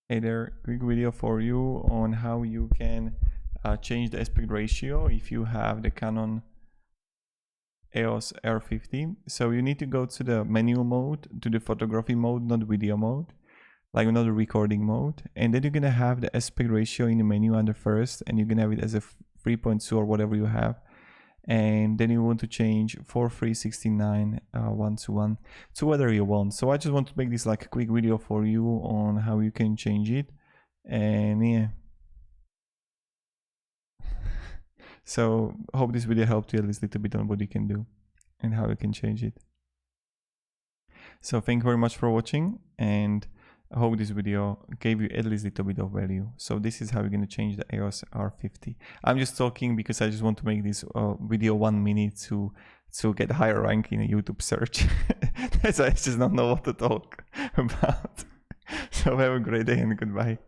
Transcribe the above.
Either quick video for you on how you can change the aspect ratio if you have the Canon EOS R50. So you need to go to the menu mode, to the photography mode, not video mode, like not the recording mode, and then you're gonna have the aspect ratio in the menu under first, and you're gonna have it as a 3.2 or whatever you have, and then you want to change 4369 1:1 to whatever you want. So I just want to make this like a quick video for you on how you can change it, and yeah. So hope this video helped you at least a little bit on what you can do and how you can change it. So thank you very much for watching, and I hope this video gave you at least a little bit of value. So this is how you're going to change the EOS R50. I'm just talking because I just want to make this video 1 minute to get higher rank in a YouTube search. I just don't know what to talk about. So have a great day and goodbye.